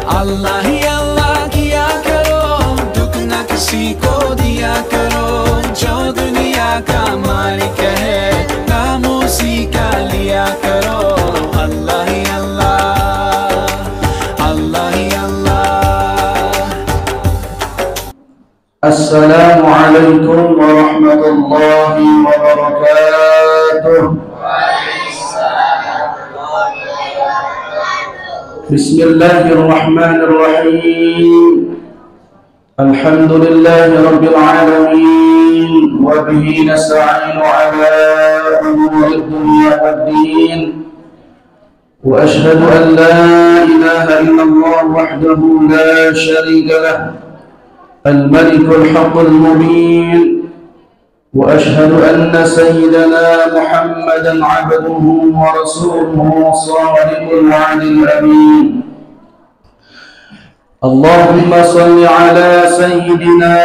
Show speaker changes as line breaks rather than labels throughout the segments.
अल्लाह ही अल्लाह किया करो, दुख न किसी को दिया करो, जो दुनिया का मालिक है काम उसी का लिया करो। अल्लाह ही अल्लाह, अल्लाह ही अल्लाह।
अस्सलामु अलैकुम वरहमतुल्लाहि वबरकातुह। बिस्मिल्लाहिर्रहमानिर्रहीम। अल्हम्दुलिल्लाहि रब्बिल आलमीन व बिही नस्तईनु अला उमूरिद दुनिया वद्दीन। व अशहदु अन ला इलाहा इल्लल्लाह वहदहु ला शरीका लह الملك الحق المبين। وأشهد أن سيدنا محمدا عبده ورسوله صادق الوعد الأمين. اللهم صل على سيدنا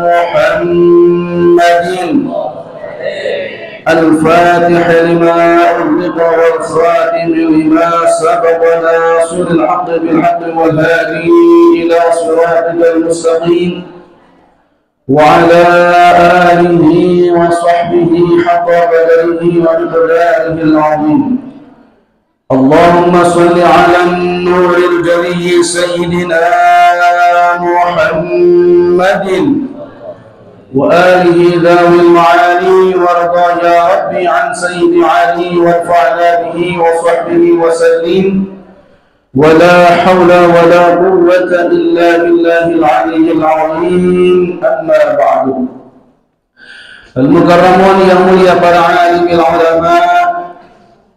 محمد الفاتح لما أغلق والخاتم لما سبق ناصر الحق بالحق والهادي إلى صراطك المستقيم وعلى آله وصحبه حق قدره ومقداره العظيم. اللهم صل على النور الجلي سيدنا محمد وآله ذوي المعالي، وارضى يا ربي عن سيد علي وارفعنا به وصحبه وسلم. ولا حول ولا قوة إلا بالله العلي العظيم. أما بعد. Al-Mukarramun yang mulia para alim ulama,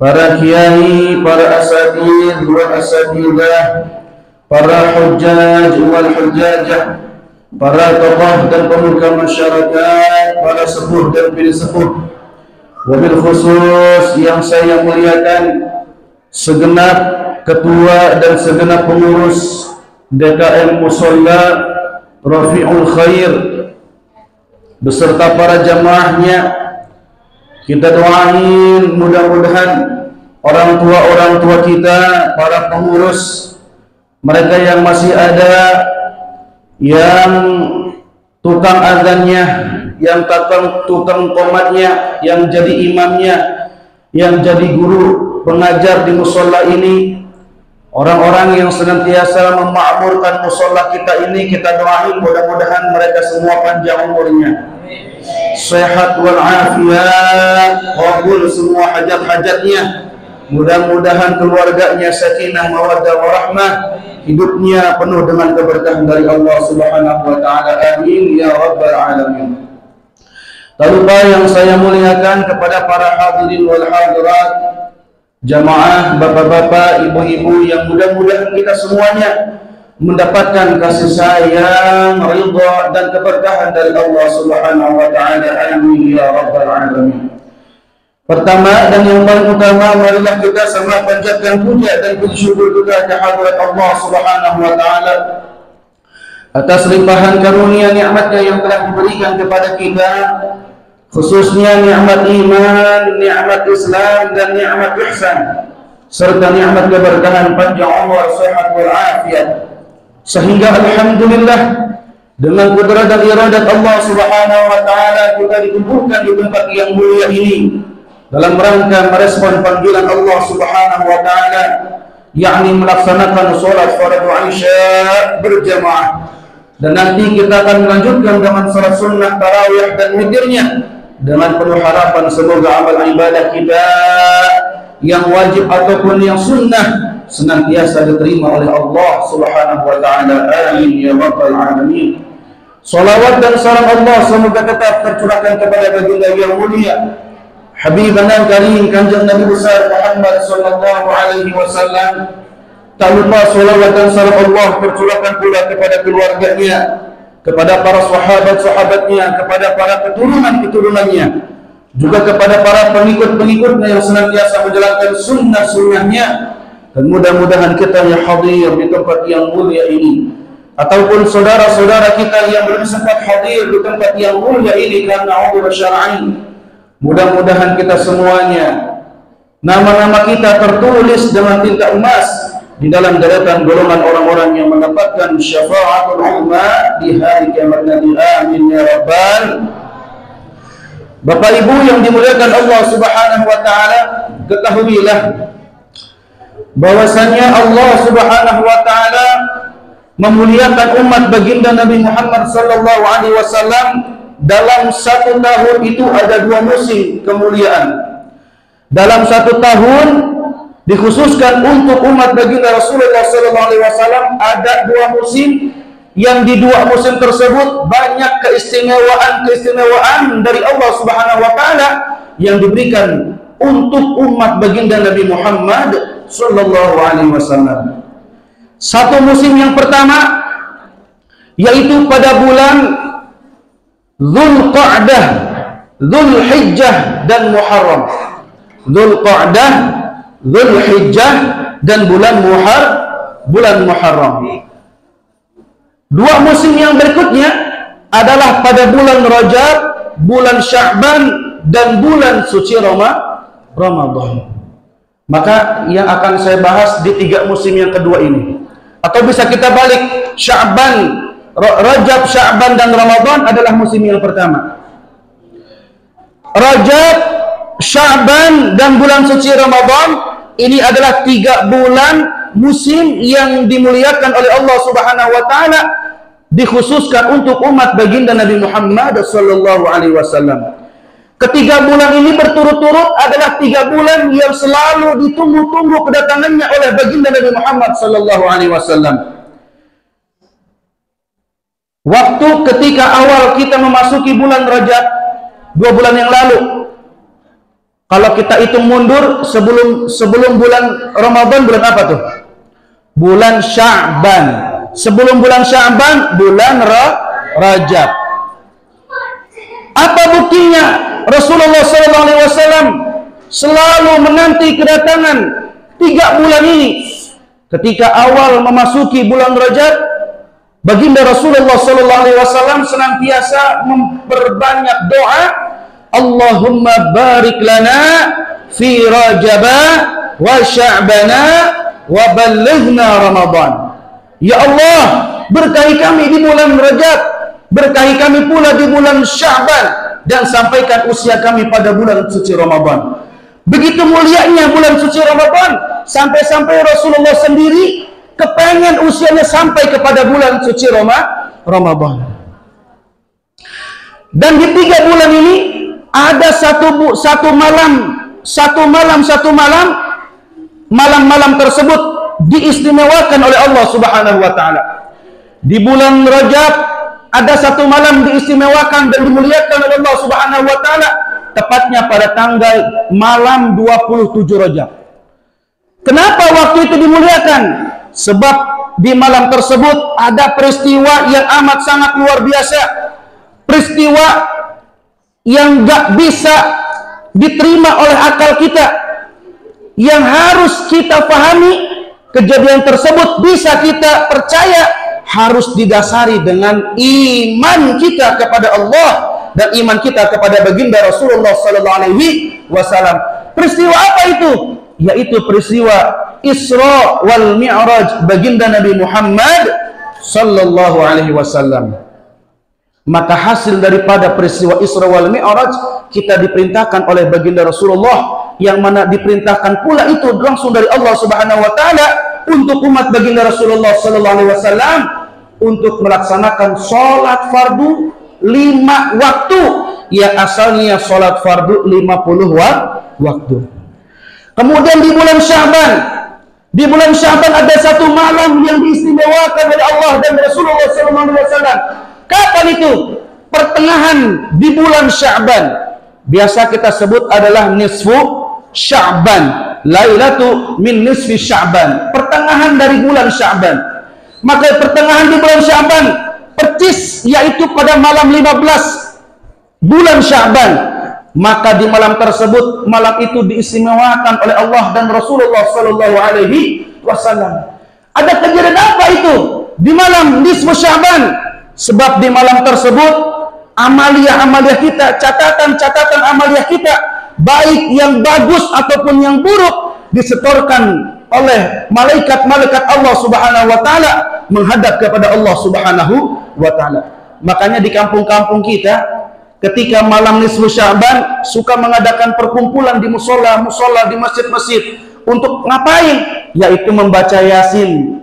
para kiai, para asatidz wal asatidzah, para hujjaj wal hujjajah, para tokoh dan pemuka masyarakat, para sepuh dan bini sepuh, wabil khusus yang saya muliakan segenap ketua dan segenap pengurus DKM Musholla Rafiul Khair beserta para jamaahnya. Kita doain mudah-mudahan orang tua kita, para pengurus, mereka yang masih ada, yang tukang azannya, yang tukang qomatnya, yang jadi imamnya, yang jadi guru pengajar di musola ini, orang-orang yang senantiasa memakmurkan musola kita ini, kita doain mudah-mudahan mereka semua panjang umurnya, sehat walafiat, kabul semua hajat-hajatnya, mudah-mudahan keluarganya sakinah mawaddah warahmah, hidupnya penuh dengan keberkahan dari Allah Subhanahu wa taala. Amin ya rabbal alamin. Tak lupa yang saya muliakan kepada para hadirin wal hadirat, jamaah, bapak-bapak, ibu-ibu, yang mudah-mudahan kita semuanya mendapatkan kasih sayang, ridha dan keberkahan dari Allah Subhanahu wa taala. Amin ya rabbal alamin. Pertama dan yang paling utama, marilah kita sama panjatkan puja dan puji syukur kita kehadirat Allah Subhanahu wa taala atas limpahan karunia nikmatnya yang telah diberikan kepada kita, khususnya nikmat iman, nikmat Islam dan nikmat ihsan, serta nikmat keberkahan panjang umur, sehat walafiat, sehingga alhamdulillah dengan kudrat dan iradat Allah Subhanahu wa taala kita dikumpulkan di tempat yang mulia ini dalam rangka merespon panggilan Allah Subhanahu wa taala, yakni melaksanakan salat fardu Isya berjamaah, dan nanti kita akan melanjutkan dengan salat sunnah tarawih dan witirnya, dengan penuh harapan semoga amal ibadah kita yang wajib ataupun yang sunnah senantiasa diterima oleh Allah Subhanahu wa taala. Amin ya rabbal alamin. Salawat dan salam Allah semoga tetap tercurahkan kepada baginda yang mulia, Habibana Karim, Kanjeng Nabi besar Muhammad sallallahu alaihi wasallam. Tak lupa salawat dan salam Allah tercurahkan pula kepada keluarganya, kepada para sahabat-sahabatnya, kepada para keturunan-keturunannya, juga kepada para pengikut-pengikutnya yang senantiasa menjalankan sunnah-sunnahnya. Dan mudah-mudahan kita yang hadir di tempat yang mulia ini, ataupun saudara-saudara kita yang belum sempat hadir di tempat yang mulia ini karena uzur syar'i, mudah-mudahan kita semuanya nama-nama kita tertulis dengan tinta emas di dalam deretan golongan orang-orang yang mendapatkan syafaatul uzma di hari kiamat nanti. Amin ya rabbal. Bapak Ibu yang dimuliakan Allah Subhanahu wa taala, ketahuilah bahwasanya Allah Subhanahu wa taala memuliakan umat baginda Nabi Muhammad sallallahu alaihi wasallam. Dalam satu tahun itu ada 2 musim kemuliaan. Dalam satu tahun dikhususkan untuk umat baginda Rasulullah sallallahu alaihi wasallam ada 2 musim, yang di 2 musim tersebut banyak keistimewaan dari Allah Subhanahu wa taala yang diberikan untuk umat baginda Nabi Muhammad sallallahu alaihi wasallam. Satu musim yang pertama yaitu pada bulan Dzulqa'dah, Dzulhijjah dan Muharram. Dzulqa'dah, Dzulhijjah dan bulan Muharram. 2 musim yang berikutnya adalah pada bulan Rajab, bulan Sya'ban dan bulan suci Ramadan. Maka yang akan saya bahas di 3 musim yang kedua ini, atau bisa kita balik, Sya'ban, Rajab, Sya'ban dan Ramadan adalah musim yang pertama. Rajab, Sya'ban dan bulan suci Ramadan ini adalah 3 bulan musim yang dimuliakan oleh Allah Subhanahu wa taala, dikhususkan untuk umat baginda Nabi Muhammad sallallahu alaihi wasallam. Ketiga bulan ini berturut-turut adalah 3 bulan yang selalu ditunggu-tunggu kedatangannya oleh baginda Nabi Muhammad sallallahu alaihi wasallam. Waktu ketika awal kita memasuki bulan Rajab 2 bulan yang lalu, kalau kita hitung mundur sebelum bulan Ramadan, bulan apa tuh? Bulan Sya'ban. Sebelum bulan Sya'ban, bulan Rajab. Apa buktinya? Rasulullah SAW selalu menanti kedatangan 3 bulan ini. Ketika awal memasuki bulan Rajab, baginda Rasulullah SAW senantiasa memperbanyak doa, Allahumma barik lana fi Rajaba wa Sya'bana wa ballighna Ramadan. Ya Allah, berkahi kami di bulan Rajab, berkahi kami pula di bulan Sya'ban, dan sampaikan usia kami pada bulan suci Ramadan. Begitu mulianya bulan suci Ramadan, sampai-sampai Rasulullah sendiri kepengen usianya sampai kepada bulan suci Ramadan. Dan di 3 bulan ini ada malam tersebut diistimewakan oleh Allah Subhanahu wa taala. Di bulan Rajab ada 1 malam diistimewakan dan dimuliakan oleh Allah Subhanahu wa taala, tepatnya pada tanggal malam 27 Rajab. Kenapa waktu itu dimuliakan? Sebab di malam tersebut ada peristiwa yang amat sangat luar biasa, peristiwa yang gak bisa diterima oleh akal kita, yang harus kita pahami. Kejadian tersebut bisa kita percaya harus didasari dengan iman kita kepada Allah dan iman kita kepada baginda Rasulullah sallallahu alaihi wasallam. Peristiwa apa itu? Yaitu peristiwa Isra wal Mi'raj baginda Nabi Muhammad sallallahu alaihi wasallam. Maka hasil daripada peristiwa Isra wal Mi'raj, kita diperintahkan oleh baginda Rasulullah, yang mana diperintahkan pula itu langsung dari Allah Subhanahu wa taala untuk umat baginda Rasulullah sallallahu alaihi wasallam untuk melaksanakan sholat fardu 5 waktu, yang asalnya sholat fardu 50 waktu. Kemudian di bulan Sya'ban ada 1 malam yang diistimewakan oleh Allah dan Rasulullah SAW. Kapan itu? Pertengahan di bulan Sya'ban. Biasa kita sebut adalah nisfu Sya'ban, lailatu min nisfi Sya'ban, pertengahan dari bulan Sya'ban. Maka pertengahan di bulan Sya'ban percis yaitu pada malam 15 bulan Sya'ban. Maka di malam tersebut, malam itu diistimewakan oleh Allah dan Rasulullah sallallahu alaihi wasallam. Ada kejadian apa itu di malam nisfu Sya'ban? Sebab di malam tersebut amalia-amalia kita, catatan-catatan amalia kita, baik yang bagus ataupun yang buruk, disetorkan oleh malaikat-malaikat Allah Subhanahu wa taala menghadap kepada Allah Subhanahu wa taala. Makanya di kampung-kampung kita ketika malam nisfu Sya'ban suka mengadakan perkumpulan di musola di masjid-masjid untuk ngapain? Yaitu membaca Yasin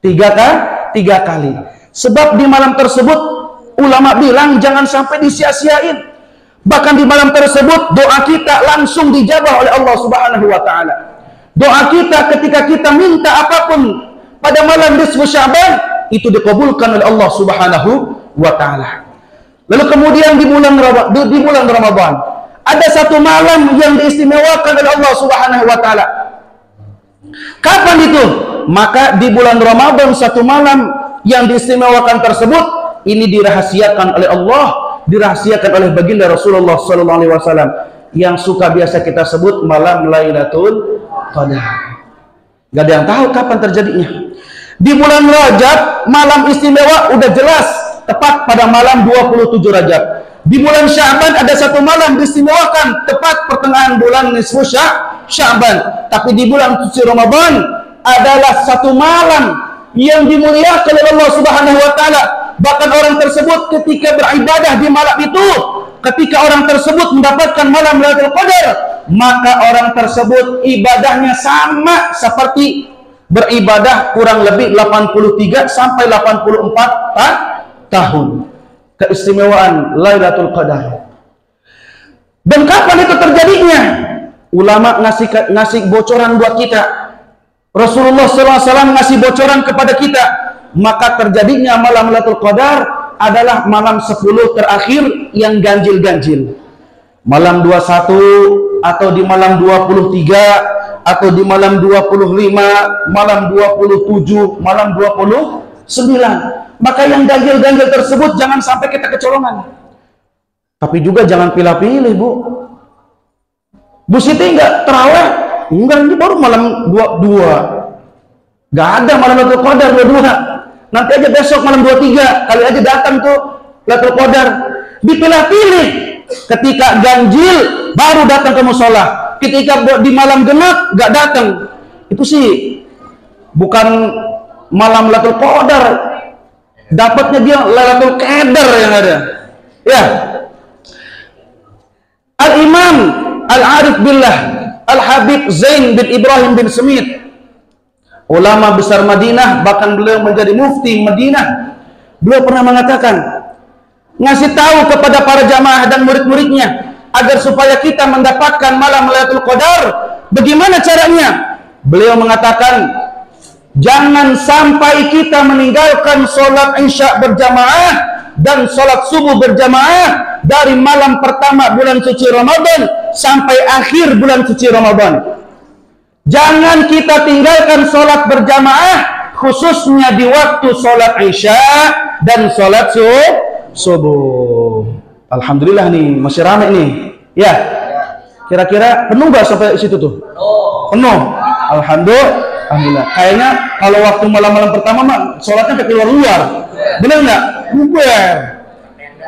3 kali. Sebab di malam tersebut ulama bilang jangan sampai disia-siain. Bahkan di malam tersebut doa kita langsung dijabah oleh Allah Subhanahu wa taala. Doa kita ketika kita minta apapun pada malam nisfu Sya'ban itu dikabulkan oleh Allah Subhanahu wa taala. Lalu kemudian di bulan Ramadan ada satu malam yang diistimewakan oleh Allah Subhanahu wa taala. Kapan itu? Maka di bulan Ramadan satu malam yang diistimewakan tersebut ini dirahasiakan oleh Allah, dirahasiakan oleh baginda Rasulullah sallallahu alaihi wasallam yang suka biasa kita sebut malam Lailatul Qadar. Gak ada yang tahu kapan terjadinya. Di bulan Rajab malam istimewa udah jelas, tepat pada malam 27 Rajab. Di bulan Sya'ban ada satu malam diistimewakan tepat pertengahan bulan nisfu Sya'ban. Tapi di bulan suci Ramadan adalah satu malam yang dimuliakan oleh Allah Subhanahu wa taala. Bahkan orang tersebut ketika beribadah di malam itu, ketika orang tersebut mendapatkan malam Lailatul Qadar, maka orang tersebut ibadahnya sama seperti beribadah kurang lebih 83 sampai 84 tahun. Keistimewaan Lailatul Qadar. Dan kapan itu terjadinya? Ulama ngasih bocoran buat kita. Rasulullah SAW ngasih bocoran kepada kita. Maka terjadinya malam Lailatul Qadar adalah malam 10 terakhir yang ganjil-ganjil. Malam 21 atau di malam 23 atau di malam 25, malam 27, malam 29. Maka yang ganjil-ganjil tersebut jangan sampai kita kecolongan. Tapi juga jangan pilih-pilih, Bu. Bu Siti enggak terawih? Enggak, ini baru malam 22. Enggak ada malam Lailatul Qadar 22. Nanti aja besok malam 23, kali aja datang tuh Lailatul Qadar. Dipilah-pilih. Ketika ganjil baru datang ke musola. Ketika di malam genap enggak datang. Itu sih bukan malam Lailatul Qadar. Dapatnya dia Lailatul Qadar yang ada. Ya. Al-Imam Al-Arif Billah Al-Habib Zain bin Ibrahim bin Semit, ulama besar Madinah, bahkan beliau menjadi mufti Madinah. Beliau pernah mengatakan, ngasih tahu kepada para jamaah dan murid-muridnya agar supaya kita mendapatkan malam Lailatul Qadar. Bagaimana caranya? Beliau mengatakan, jangan sampai kita meninggalkan sholat isya berjamaah dan sholat subuh berjamaah dari malam pertama bulan suci Ramadan sampai akhir bulan suci Ramadan. Jangan kita tinggalkan sholat berjamaah khususnya di waktu sholat isya dan sholat subuh. Alhamdulillah nih masih ramai nih. Ya, kira-kira penuh gak sampai situ tuh? Penuh. Alhamdulillah. Kayaknya kalau waktu malam-malam pertama mah sholatnya sampai keluar-luar. Benar nggak? Bubar.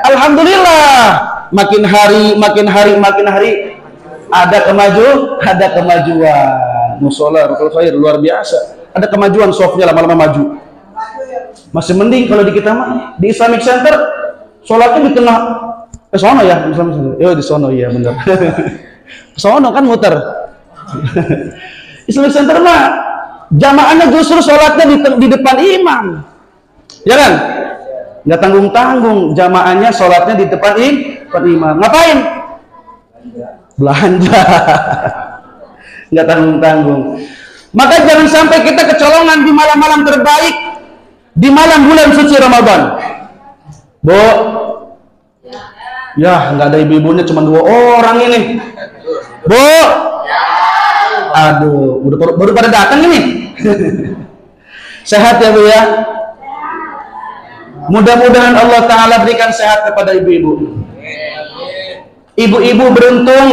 Alhamdulillah. Makin hari ada kemajuan. Musola Rasul Khair luar biasa. Ada kemajuan softnya lama-lama maju. Masih mending kalau di kita mah di Islamic Center sholatnya di tengah. Sono ya, Islamic Center. Di sono ya benar. Sono kan muter. Islamic Center mah jamaahnya justru sholatnya di depan imam, ya kan? Nggak tanggung-tanggung, jamaahnya sholatnya di depan imam. Ngapain? Belanja. Nggak tanggung-tanggung. Maka jangan sampai kita kecolongan di malam-malam terbaik, di malam bulan suci Ramadan. Bu, ya nggak ada ibu-ibunya, cuma 2 orang ini. Bu, aduh, baru pada datang ini. Sehat ya Bu ya. Mudah-mudahan Allah Ta'ala berikan sehat kepada ibu-ibu. Ibu-ibu beruntung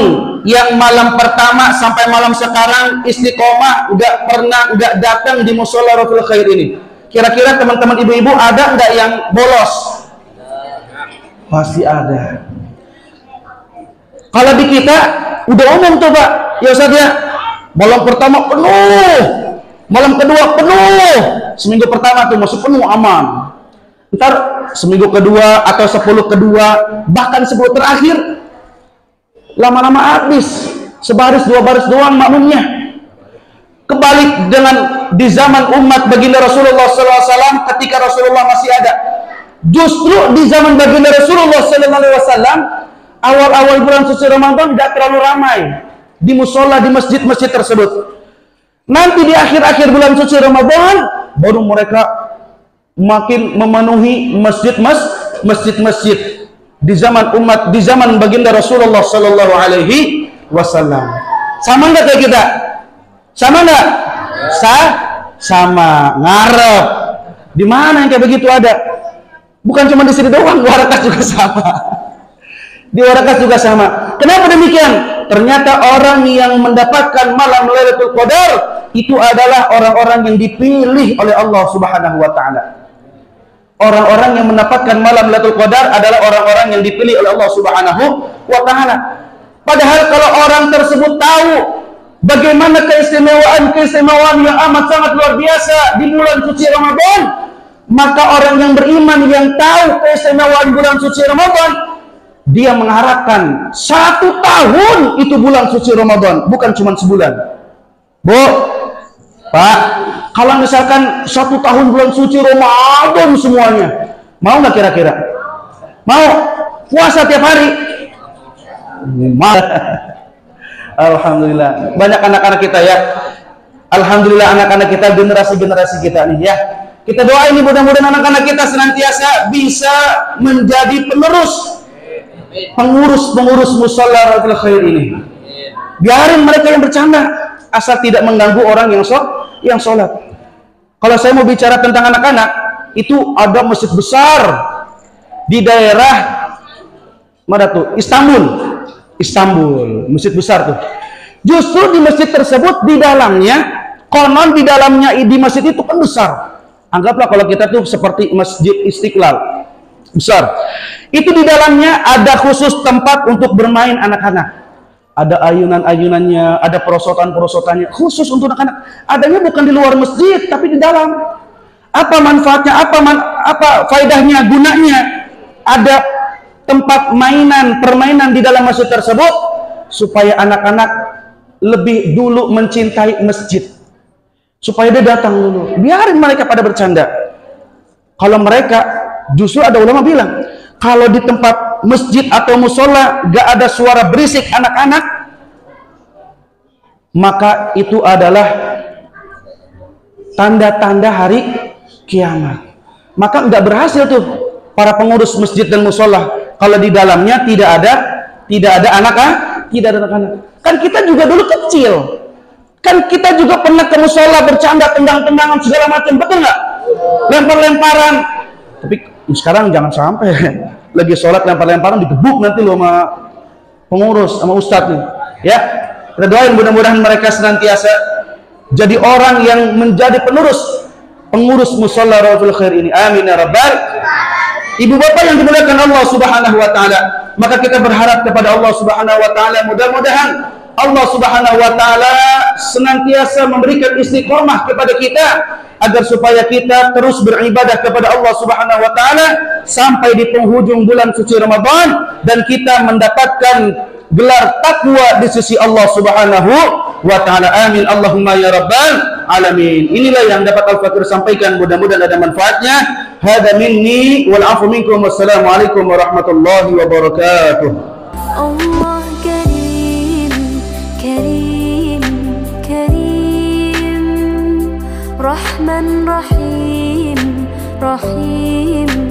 yang malam pertama sampai malam sekarang istiqomah, nggak datang di musola Rasul Khair ini. Kira-kira teman-teman ibu-ibu ada nggak yang bolos? Pasti ada. Kalau di kita udah umum tuh Pak, ya Ustaz ya. Malam pertama penuh, Malam kedua penuh. Seminggu pertama tuh masih penuh, aman. Ntar seminggu kedua atau 10 kedua, bahkan 10 terakhir, lama-lama habis. Sebaris 2 baris doang makmumnya. Kebalik dengan di zaman umat baginda Rasulullah SAW ketika Rasulullah masih ada. Justru di zaman baginda Rasulullah SAW, awal-awal bulan suci Ramadan tidak terlalu ramai di musola, di masjid-masjid tersebut. Nanti di akhir-akhir bulan suci Ramadan baru mereka makin memenuhi masjid-masjid di zaman umat, di zaman baginda Rasulullah Sallallahu Alaihi Wasallam. Sama nggak kayak kita? Sama nggak? Sama. Ngarep. Di mana yang kayak begitu ada? Bukan cuma di sini doang, di Warakas juga sama. Di Warakas juga sama. Kenapa demikian? Ternyata orang yang mendapatkan malam Lailatul Qadar itu adalah orang-orang yang dipilih oleh Allah Subhanahu wa taala. Orang-orang yang mendapatkan malam Lailatul Qadar adalah orang-orang yang dipilih oleh Allah Subhanahu wa taala. Padahal kalau orang tersebut tahu bagaimana keistimewaan yang amat sangat luar biasa di bulan suci Ramadan, maka orang yang beriman yang tahu keistimewaan bulan suci Ramadan, dia mengharapkan 1 tahun itu bulan suci Ramadan, bukan cuma sebulan. Bu, Pak, kalau misalkan 1 tahun bulan suci Ramadan semuanya, mau nggak kira-kira? Mau puasa tiap hari? Mau. Alhamdulillah, banyak anak-anak kita ya. Alhamdulillah anak-anak kita, generasi-generasi kita nih ya. Kita doain nih mudah-mudahan anak-anak kita senantiasa bisa menjadi pengurus musola Lailatul Khair ini. Biarin mereka yang bercanda, asal tidak mengganggu orang yang sholat. Kalau saya mau bicara tentang anak-anak, itu ada masjid besar di daerah mana tuh? Istanbul, masjid besar tuh. Justru di masjid tersebut di dalamnya, konon di dalamnya di masjid itu kan besar. Anggaplah kalau kita tuh seperti Masjid Istiqlal, besar. Itu di dalamnya ada khusus tempat untuk bermain anak-anak. Ada ayunan-ayunannya, ada perosotan-perosotannya khusus untuk anak-anak. Adanya bukan di luar masjid, tapi di dalam. Apa manfaatnya? Apa faedahnya? Gunanya? Ada tempat permainan di dalam masjid tersebut supaya anak-anak lebih dulu mencintai masjid. Supaya dia datang dulu. Biarin mereka pada bercanda. Kalau mereka, justru ada ulama bilang, kalau di tempat masjid atau musola gak ada suara berisik anak-anak, maka itu adalah tanda-tanda hari kiamat. Maka nggak berhasil tuh para pengurus masjid dan musola kalau di dalamnya tidak ada anak-anak. Kan kita juga dulu kecil, kan kita juga pernah ke musola bercanda, tendang-tendangan segala macam, betul nggak? Lempar-lemparan. Tapi sekarang jangan sampai lagi sholat lempar-lemparan digebuk nanti lo sama pengurus, sama ustadz nih. Ya, kita doain mudah-mudahan mereka senantiasa jadi orang yang menjadi pengurus musola Lailatul Khair ini. Amin ya rabbal. Ibu bapak yang dimuliakan Allah Subhanahu wa taala, maka kita berharap kepada Allah Subhanahu wa taala, mudah-mudahan Allah Subhanahu wa taala senantiasa memberikan istiqomah kepada kita agar supaya kita terus beribadah kepada Allah Subhanahu wa taala sampai di penghujung bulan suci Ramadan dan kita mendapatkan gelar takwa di sisi Allah Subhanahu wa taala. Amin Allahumma ya rabbal alamin. Inilah yang dapat Al-Fakir sampaikan, mudah-mudahan ada manfaatnya. Hada minni wal afu minkum. Wassalamualaikum warahmatullahi wabarakatuh.
Allah karim, karim, karim, Rahman rahim, rahim.